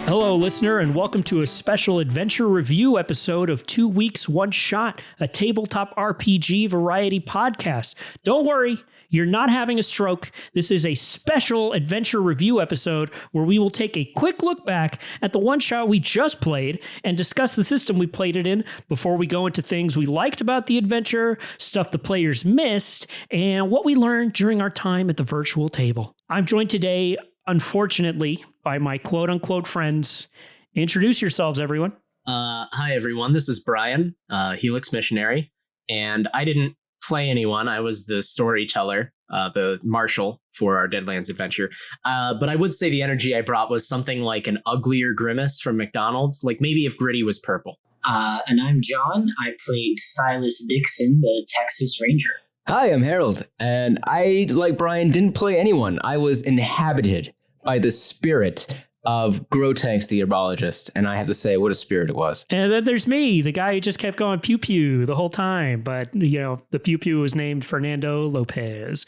Hello, listener, and welcome to a special adventure review episode of 2 Weeks, One Shot, a tabletop RPG variety podcast. Don't worry, you're not having a stroke. This is a special adventure review episode where we will take a quick look back at the one shot we just played and discuss the system we played it in before we go into things we liked about the adventure, stuff the players missed, and what we learned during our time at the virtual table. I'm joined today, unfortunately, by my quote-unquote friends. Introduce yourselves, everyone. Hi, everyone. This is Brian, Helix Missionary, and I didn't play anyone. I was the storyteller, the marshal for our Deadlands adventure. But I would say the energy I brought was something like an uglier Grimace from McDonald's, like maybe if Gritty was purple. And I'm John. I played Silas Dixon, the Texas Ranger. Hi, I'm Harold, and I, like Brian, didn't play anyone. I was inhabited by the spirit of Grotanks the herbologist, and I have to say, what a spirit it was. And then there's me, the guy who just kept going pew pew the whole time, but, you know, the pew pew was named Fernando Lopez.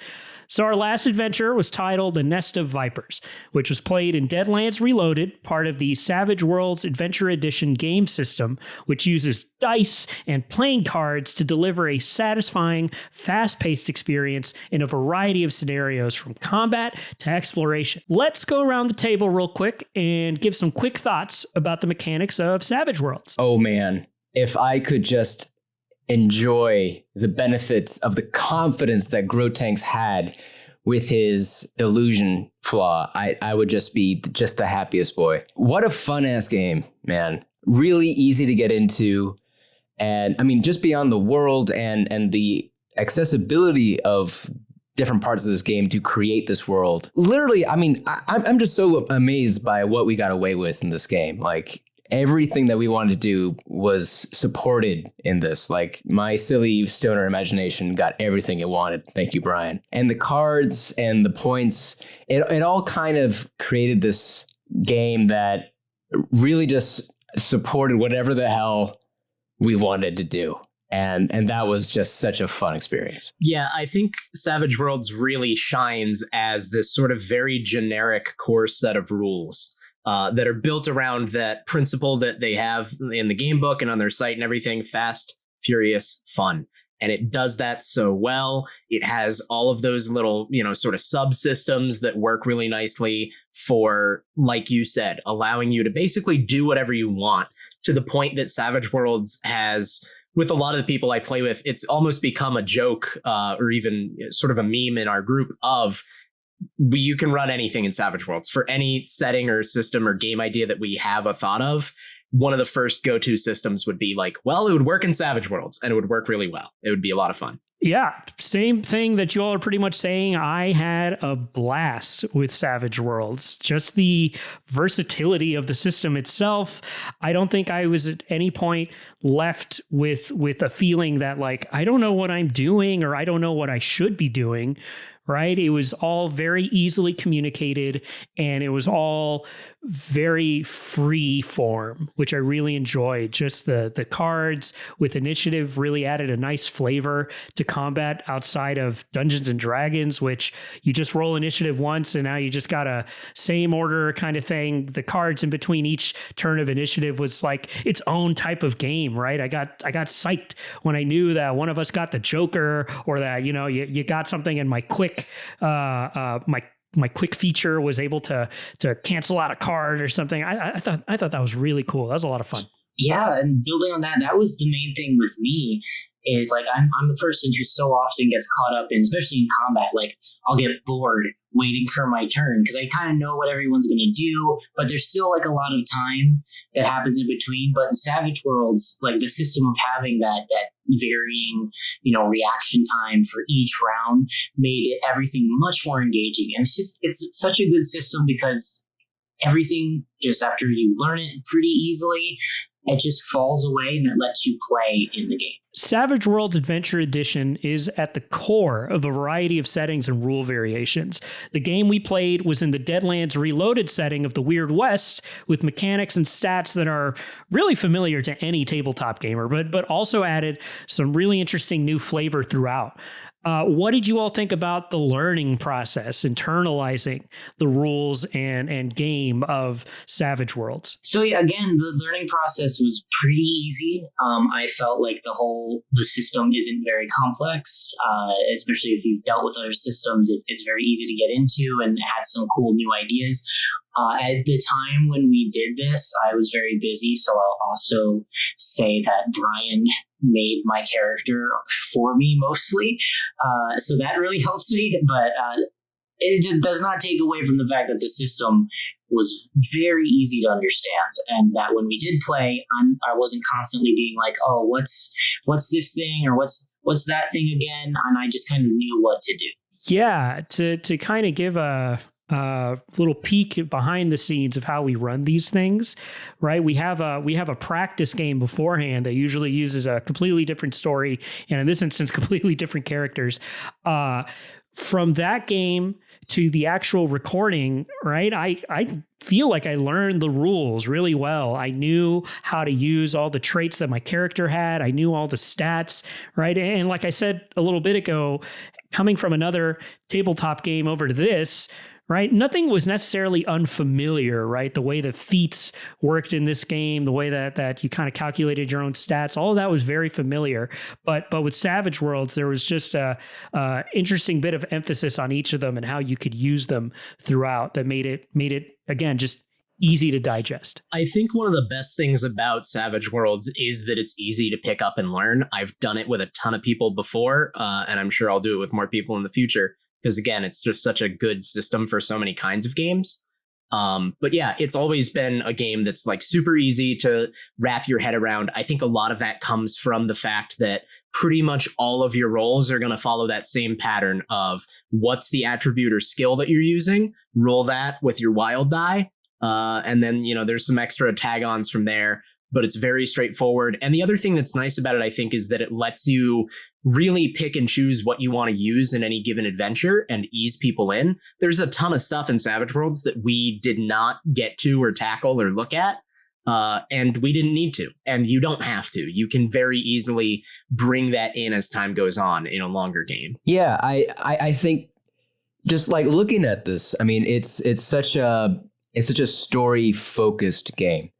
So our last adventure was titled The Nest of Vipers, which was played in Deadlands Reloaded, part of the Savage Worlds Adventure Edition game system, which uses dice and playing cards to deliver a satisfying, fast-paced experience in a variety of scenarios from combat to exploration. Let's go around the table real quick and give some quick thoughts about the mechanics of Savage Worlds. Oh man, if I could just enjoy the benefits of the confidence that Grotanks had with his delusion flaw, I would just be just the happiest boy. What a fun ass game, man. Really easy to get into. And I mean, just beyond the world and the accessibility of different parts of this game to create this world. Literally, I mean, I'm just so amazed by what we got away with in this game. Like, everything that we wanted to do was supported in this. Like, my silly stoner imagination got everything it wanted. Thank you, Brian. And the cards and the points, it all kind of created this game that really just supported whatever the hell we wanted to do. And that was just such a fun experience. Yeah, I think Savage Worlds really shines as this sort of very generic core set of rules that are built around that principle that they have in the game book and on their site and everything: fast, furious, fun. And it does that so well. It has all of those little, sort of subsystems that work really nicely for, like you said, allowing you to basically do whatever you want, to the point that Savage Worlds has, with a lot of the people I play with, it's almost become a joke or even sort of a meme in our group of, you can run anything in Savage Worlds for any setting or system or game idea that we have a thought of. One of the first go-to systems would be like, well, it would work in Savage Worlds, and it would work really well. It would be a lot of fun. Yeah, same thing that you all are pretty much saying. I had a blast with Savage Worlds. Just the versatility of the system itself. I don't think I was at any point left with a feeling that, like, I don't know what I'm doing or I don't know what I should be doing. Right? It was all very easily communicated, and it was all very free form, which I really enjoyed. Just the cards with initiative really added a nice flavor to combat outside of Dungeons and Dragons, which you just roll initiative once and now you just got a same order kind of thing. The cards in between each turn of initiative was like its own type of game, right? I got psyched when I knew that one of us got the Joker, or that, you got something in my quick my quick feature was able to cancel out a card or something. I thought that was really cool. That was a lot of fun. Yeah, and building on that was the main thing with me. Is like I'm a person who so often gets caught up in, especially in combat, like I'll get bored waiting for my turn because I kind of know what everyone's going to do, but there's still like a lot of time that happens in between. But in Savage Worlds, like the system of having that varying, reaction time for each round made everything much more engaging. And it's such a good system because everything, just after you learn it pretty easily, it just falls away and it lets you play in the game. Savage Worlds Adventure Edition is at the core of a variety of settings and rule variations. The game we played was in the Deadlands Reloaded setting of the Weird West, with mechanics and stats that are really familiar to any tabletop gamer, but also added some really interesting new flavor throughout. What did you all think about the learning process, internalizing the rules and game of Savage Worlds? So yeah, again, the learning process was pretty easy. I felt like the system isn't very complex, especially if you've dealt with other systems. It's very easy to get into and had some cool new ideas. At the time when we did this, I was very busy, so I'll also say that Brian made my character for me mostly. So that really helps me, but it does not take away from the fact that the system was very easy to understand, and that when we did play, I wasn't constantly being like, "Oh, what's this thing?" or "What's that thing again?" And I just kind of knew what to do. Yeah, to kind of give a little peek behind the scenes of how we run these things, right? We have a practice game beforehand that usually uses a completely different story, and in this instance, completely different characters. From that game to the actual recording, right? I feel like I learned the rules really well. I knew how to use all the traits that my character had. I knew all the stats, right? And like I said a little bit ago, coming from another tabletop game over to this, right? Nothing was necessarily unfamiliar, right? The way the feats worked in this game, the way that you kind of calculated your own stats, all of that was very familiar. But with Savage Worlds, there was just a interesting bit of emphasis on each of them and how you could use them throughout that made it again just easy to digest. I think one of the best things about Savage Worlds is that it's easy to pick up and learn. I've done it with a ton of people before, and I'm sure I'll do it with more people in the future. Because again, it's just such a good system for so many kinds of games. But yeah, it's always been a game that's like super easy to wrap your head around. I think a lot of that comes from the fact that pretty much all of your roles are going to follow that same pattern of what's the attribute or skill that you're using, roll that with your wild die. And then, there's some extra tag-ons from there, but it's very straightforward. And the other thing that's nice about it, I think, is that it lets you really pick and choose what you want to use in any given adventure and ease people in. There's a ton of stuff in Savage Worlds that we did not get to or tackle or look at, and we didn't need to. And you don't have to. You can very easily bring that in as time goes on in a longer game. Yeah, I think just like looking at this, I mean, it's such a story focused game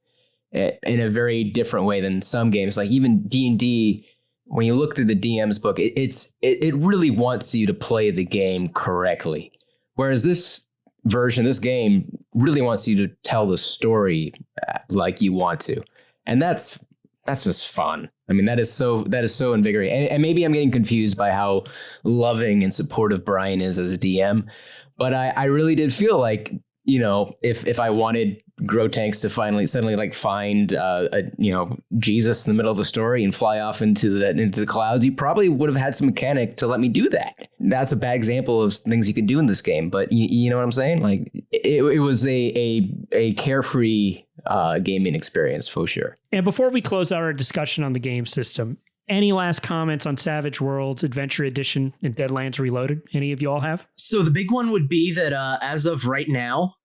in a very different way than some games. Like even D&D, when you look through the DM's book, it really wants you to play the game correctly. Whereas this game really wants you to tell the story like you want to. And that's just fun. I mean, that is so invigorating. And maybe I'm getting confused by how loving and supportive Brian is as a DM, but I really did feel like, if I wanted Grotanks to suddenly like find Jesus in the middle of the story and fly off into the clouds, you probably would have had some mechanic to let me do that. That's a bad example of things you can do in this game, but you know what I'm saying? Like it was a carefree gaming experience for sure. And before we close out our discussion on the game system, any last comments on Savage Worlds Adventure Edition and Deadlands Reloaded? Any of you all have? So the big one would be that as of right now,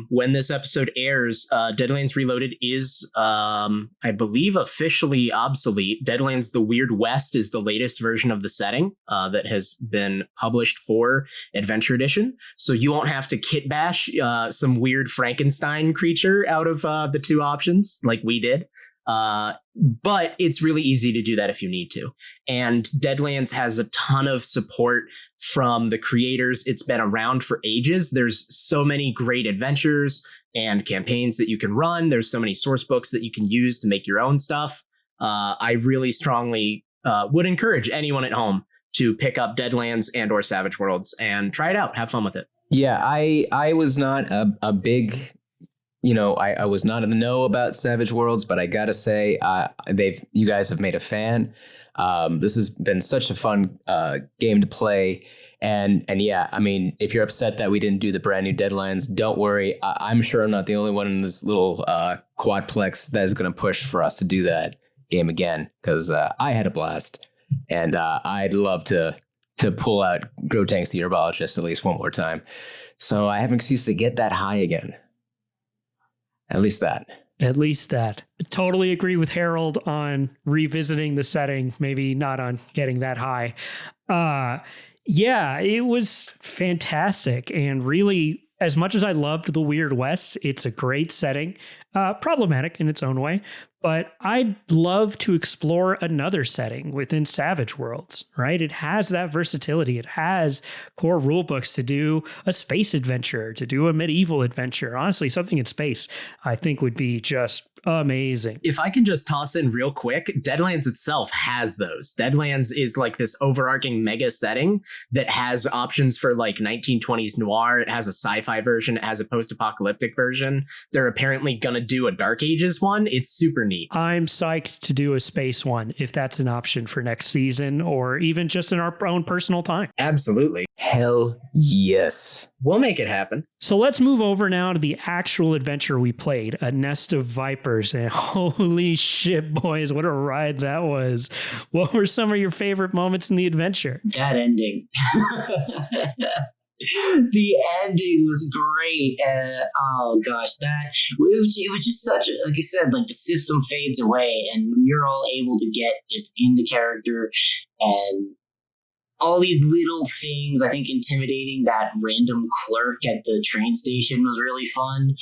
when this episode airs, Deadlands Reloaded is, I believe, officially obsolete. Deadlands The Weird West is the latest version of the setting that has been published for Adventure Edition. So you won't have to kit bash some weird Frankenstein creature out of the two options like we did. But it's really easy to do that if you need to. And Deadlands has a ton of support from the creators. It's been around for ages. There's so many great adventures and campaigns that you can run. There's so many source books that you can use to make your own stuff. I really strongly would encourage anyone at home to pick up Deadlands and or Savage Worlds and try it out. Have fun with it. Yeah, I was not a big... I was not in the know about Savage Worlds, but I gotta say, you guys have made a fan. This has been such a fun game to play, and yeah, I mean, if you're upset that we didn't do the brand new Deadlands, don't worry. I'm sure I'm not the only one in this little quadplex that is going to push for us to do that game again, because I had a blast, and I'd love to pull out Grotanks the Herbologist at least one more time, so I have an excuse to get that high again. At least that. At least that. Totally agree with Harold on revisiting the setting, maybe not on getting that high. Yeah, it was fantastic. And really, as much as I loved the Weird West, it's a great setting, problematic in its own way. But I'd love to explore another setting within Savage Worlds, right? It has that versatility. It has core rule books to do a space adventure, to do a medieval adventure. Honestly, something in space I think would be just amazing. If I can just toss in real quick, Deadlands itself has those. Deadlands is like this overarching mega setting that has options for like 1920s noir. It has a sci-fi version. It has a post-apocalyptic version. They're apparently going to do a Dark Ages one. It's super neat. I'm psyched to do a space one if that's an option for next season or even just in our own personal time. Absolutely. Hell yes. We'll make it happen. So let's move over now to the actual adventure we played, A Nest of Vipers. And holy shit, boys, what a ride that was. What were some of your favorite moments in the adventure? That ending. The ending was great. Oh gosh, it was just such a, like I said, like the system fades away and we're all able to get just into character and all these little things. I think intimidating that random clerk at the train station was really fun.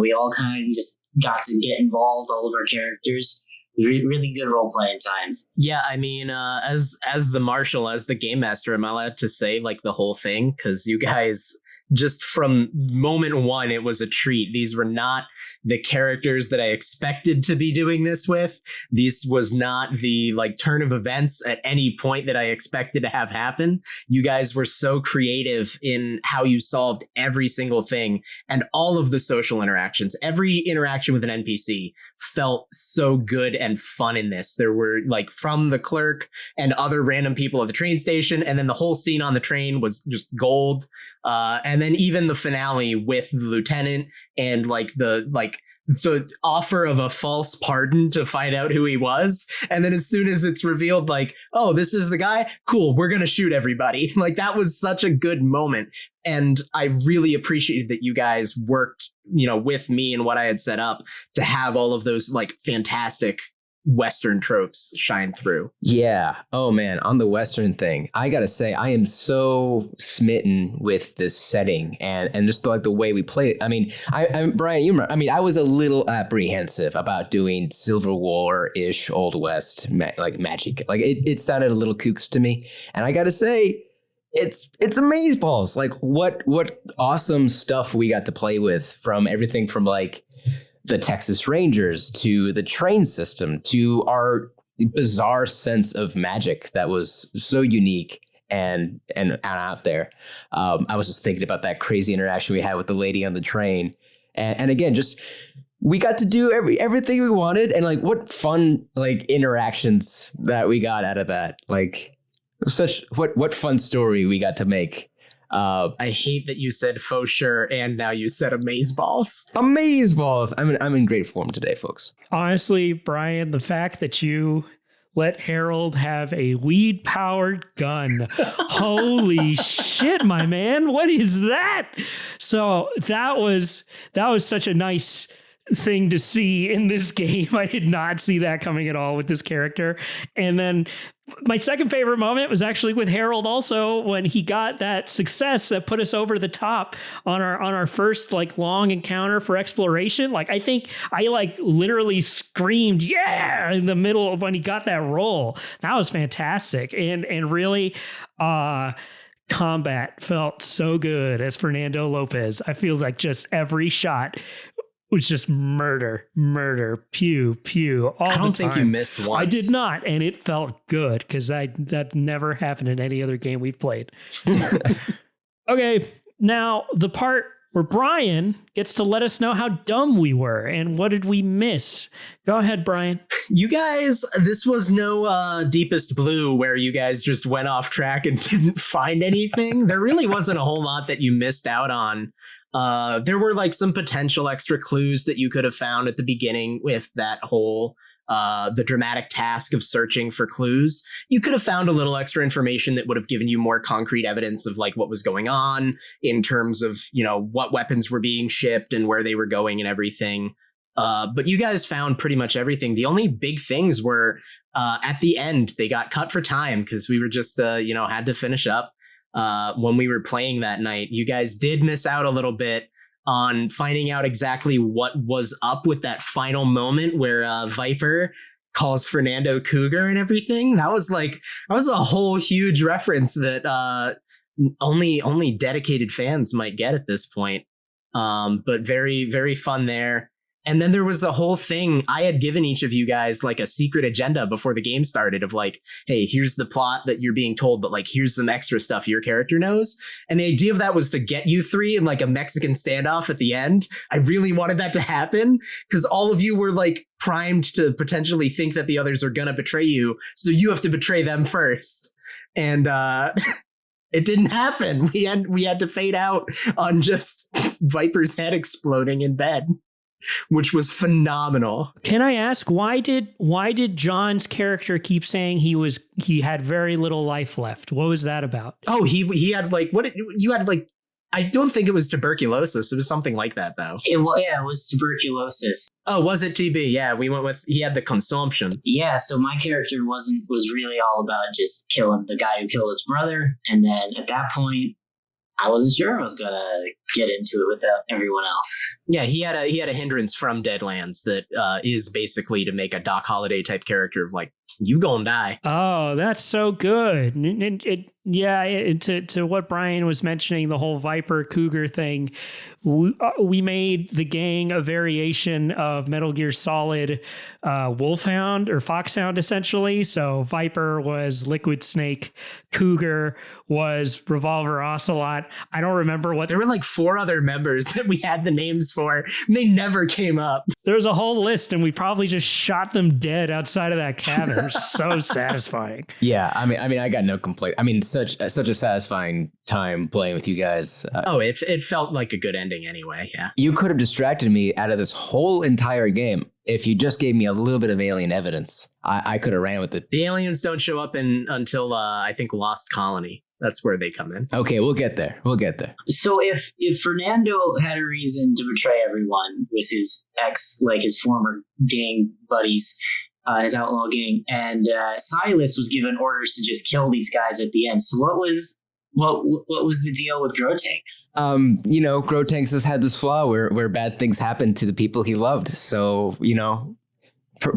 We all kind of just got to get involved, all of our characters. Really good role playing times. Yeah, I mean, as the marshal, as the game master, am I allowed to say like the whole thing? Because you guys, just from moment one, it was a treat. These were not the characters that I expected to be doing this with. This was not the like turn of events at any point that I expected to have happen. You guys were so creative in how you solved every single thing and all of the social interactions. Every interaction with an NPC felt so good and fun in this. There were like from the clerk and other random people at the train station, and then the whole scene on the train was just gold. And then even the finale with the lieutenant and the offer of a false pardon to find out who he was. And then as soon as it's revealed, like, oh, this is the guy, cool, we're going to shoot everybody. Like, that was such a good moment. And I really appreciated that you guys worked, with me and what I had set up to have all of those like fantastic Western tropes shine through. Yeah. Oh man, on the Western thing, I gotta say, I am so smitten with this setting and just like the way we played it. I mean, Brian, I was a little apprehensive about doing Civil War-ish Old West like magic. Like it sounded a little kooks to me, and I gotta say, it's amaze-balls. Like what awesome stuff we got to play with, from everything from like the Texas Rangers to the train system to our bizarre sense of magic that was so unique and out there. I was just thinking about that crazy interaction we had with the lady on the train, and again, just we got to do everything we wanted, and like what fun like interactions that we got out of that. Like such what fun story we got to make. I hate that you said faux sure and now you said amaze-balls. Amaze-balls. I'm in great form today, folks. Honestly, Brian, the fact that you let Harold have a weed-powered gun. Holy shit, my man. What is that? So that was such a nice thing to see in this game. I did not see that coming at all with this character. And then my second favorite moment was actually with Harold also, when he got that success that put us over the top on our first like long encounter for exploration. Like I think I like literally screamed yeah in the middle of when he got that roll. That was fantastic. And really combat felt so good as Fernando Lopez. I feel like just every shot was just murder, pew, pew. All I don't the think time. you missed once. I did not, and it felt good because that never happened in any other game we've played. Okay, now the part where Brian gets to let us know how dumb we were and what did we miss. Go ahead, Brian. You guys, this was no Deepest Blue where you guys just went off track and didn't find anything. There really wasn't a whole lot that you missed out on. There were like some potential extra clues that you could have found at the beginning with that whole the dramatic task of searching for clues. You could have found a little extra information that would have given you more concrete evidence of like what was going on in terms of, what weapons were being shipped and where they were going and everything. But you guys found pretty much everything. The only big things were at the end, they got cut for time because we were just, had to finish up when we were playing that night. You guys did miss out a little bit on finding out exactly what was up with that final moment where Viper calls Fernando Cougar and everything. That was a whole huge reference that only dedicated fans might get at this point. But very, very fun there. And then there was the whole thing. I had given each of you guys like a secret agenda before the game started of like, hey, here's the plot that you're being told, but like, here's some extra stuff your character knows. And the idea of that was to get you three in like a Mexican standoff at the end. I really wanted that to happen because all of you were like primed to potentially think that the others are going to betray you. So you have to betray them first. And, it didn't happen. We had to fade out on just Viper's head exploding in bed, which was phenomenal. Can I ask why did John's character keep saying he had very little life left? What was that about? Oh, he had like you had like, I don't think it was tuberculosis. It was something like that though. It was tuberculosis. Oh, was it TB? Yeah, we went with he had the consumption. Yeah, so my character was really all about just killing the guy who killed his brother, and then at that point, I wasn't sure I was gonna get into it without everyone else. Yeah, he had a hindrance from Deadlands that is basically to make a Doc Holliday type character of like, you gonna die. Oh, that's so good. To what Brian was mentioning, the whole Viper Cougar thing, we made the gang a variation of Metal Gear Solid Wolfhound or Foxhound, essentially. So Viper was Liquid Snake, Cougar was Revolver Ocelot. I don't remember what... There were like 4 other members that we had the names for, and they never came up. There was a whole list, and we probably just shot them dead outside of that cabin. So satisfying. Yeah, I mean, I got no complaint. I mean, such a satisfying time playing with you guys. It felt like a good ending anyway. Yeah, you could have distracted me out of this whole entire game if you just gave me a little bit of alien evidence. I could have ran with it. The aliens don't show up until I think Lost Colony. That's where they come in. Okay, we'll get there. So if Fernando had a reason to betray everyone with his his former gang buddies, his outlaw gang, and Silas was given orders to just kill these guys at the end. So what was the deal with Grotanks? Grotanks has had this flaw where bad things happen to the people he loved. So,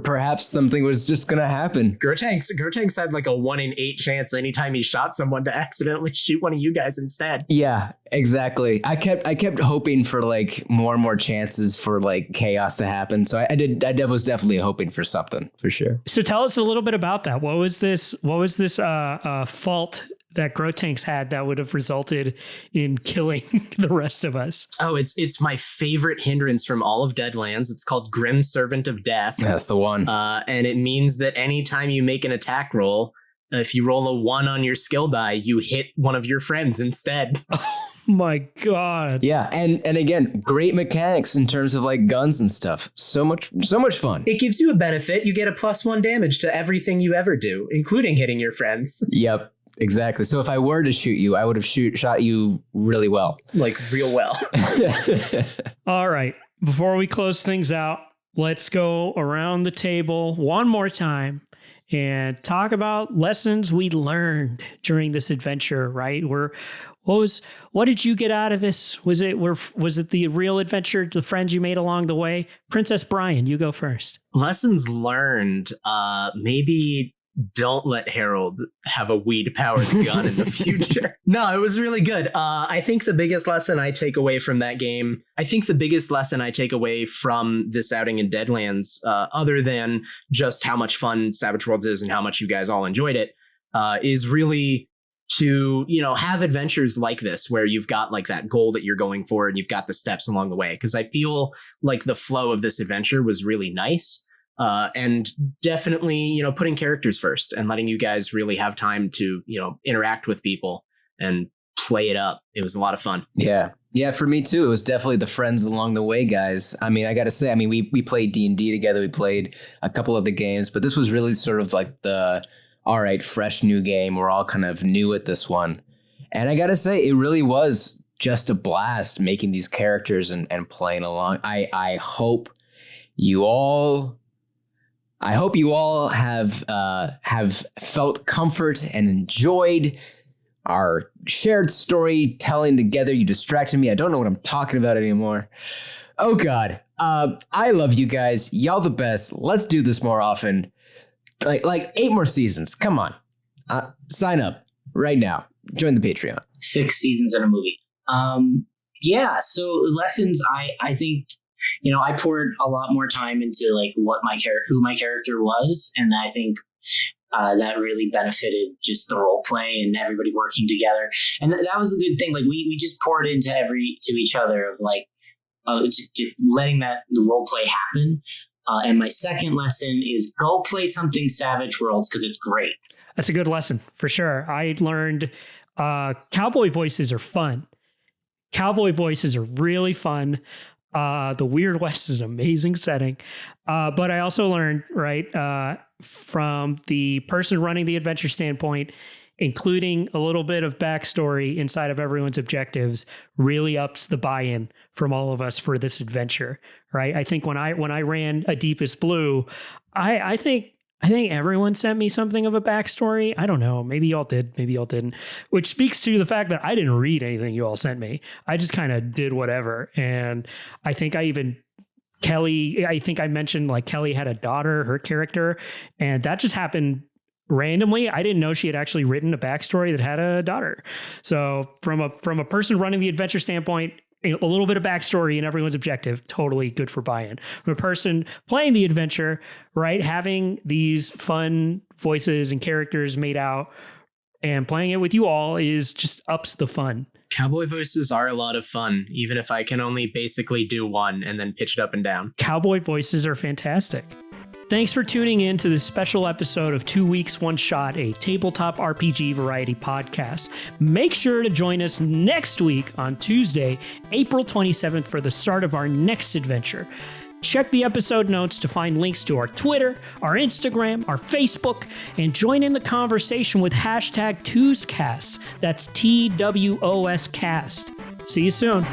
perhaps something was just going to happen. Grotanks had like a 1 in 8 chance anytime he shot someone to accidentally shoot one of you guys instead. Yeah, exactly. I kept hoping for like more and more chances for like chaos to happen. So I was definitely hoping for something for sure. So tell us a little bit about that. What was this fault that Grotanks had that would have resulted in killing the rest of us? Oh, it's my favorite hindrance from all of Deadlands. It's called Grim Servant of Death. That's the one. And it means that anytime you make an attack roll, if you roll a 1 on your skill die, you hit one of your friends instead. Oh my God. Yeah, and again, great mechanics in terms of like guns and stuff. So much fun. It gives you a benefit. You get a +1 damage to everything you ever do, including hitting your friends. Yep. Exactly. So if I were to shoot you, I would have shot you really well. Like real well. All right. Before we close things out, let's go around the table one more time and talk about lessons we learned during this adventure, right? What did you get out of this? Was it the real adventure, the friends you made along the way? Princess Brian, you go first. Lessons learned. Maybe don't let Harold have a weed-powered gun in the future. No, it was really good. I think the biggest lesson I take away from that game, from this outing in Deadlands, other than just how much fun Savage Worlds is and how much you guys all enjoyed it, is really to, have adventures like this where you've got like that goal that you're going for and you've got the steps along the way. Because I feel like the flow of this adventure was really nice. And definitely, putting characters first and letting you guys really have time to, interact with people and play it up. It was a lot of fun. Yeah. Yeah, for me too. It was definitely the friends along the way, guys. I mean, I got to say, we played D&D together. We played a couple of the games, but this was really sort of like all right, fresh new game. We're all kind of new at this one. And I got to say, it really was just a blast making these characters and playing along. I hope I hope you all have felt comfort and enjoyed our shared storytelling together. You distracted me. I don't know what I'm talking about anymore. Oh God. I love you guys. Y'all the best. Let's do this more often. Like 8 more seasons. Come on. Sign up right now. Join the Patreon. 6 seasons in a movie. Yeah. So lessons, I think, I poured a lot more time into like who my character was. And I think that really benefited just the role play and everybody working together. And that was a good thing. Like we just poured into to each other of like, just letting the role play happen. And my second lesson is go play something Savage Worlds because it's great. That's a good lesson for sure. I learned cowboy voices are fun. Cowboy voices are really fun. The Weird West is an amazing setting. But I also learned, from the person running the adventure standpoint, including a little bit of backstory inside of everyone's objectives really ups the buy-in from all of us for this adventure, right? I think when I ran A Deepest Blue, I think everyone sent me something of a backstory. I don't know. Maybe y'all did. Maybe y'all didn't. Which speaks to the fact that I didn't read anything you all sent me. I just kind of did whatever. And I think I mentioned like Kelly had a daughter, her character, and that just happened randomly. I didn't know she had actually written a backstory that had a daughter. So from a person running the adventure standpoint, a little bit of backstory in everyone's objective, totally good for buy-in. From a person playing the adventure, right, having these fun voices and characters made out and playing it with you all is just ups the fun. Cowboy voices are a lot of fun, even if I can only basically do one and then pitch it up and down. Cowboy voices are fantastic. Thanks for tuning in to this special episode of 2 Weeks, 1 Shot, a tabletop RPG variety podcast. Make sure to join us next week on Tuesday, April 27th for the start of our next adventure. Check the episode notes to find links to our Twitter, our Instagram, our Facebook, and join in the conversation with hashtag TWOScast. That's TWOS cast. See you soon.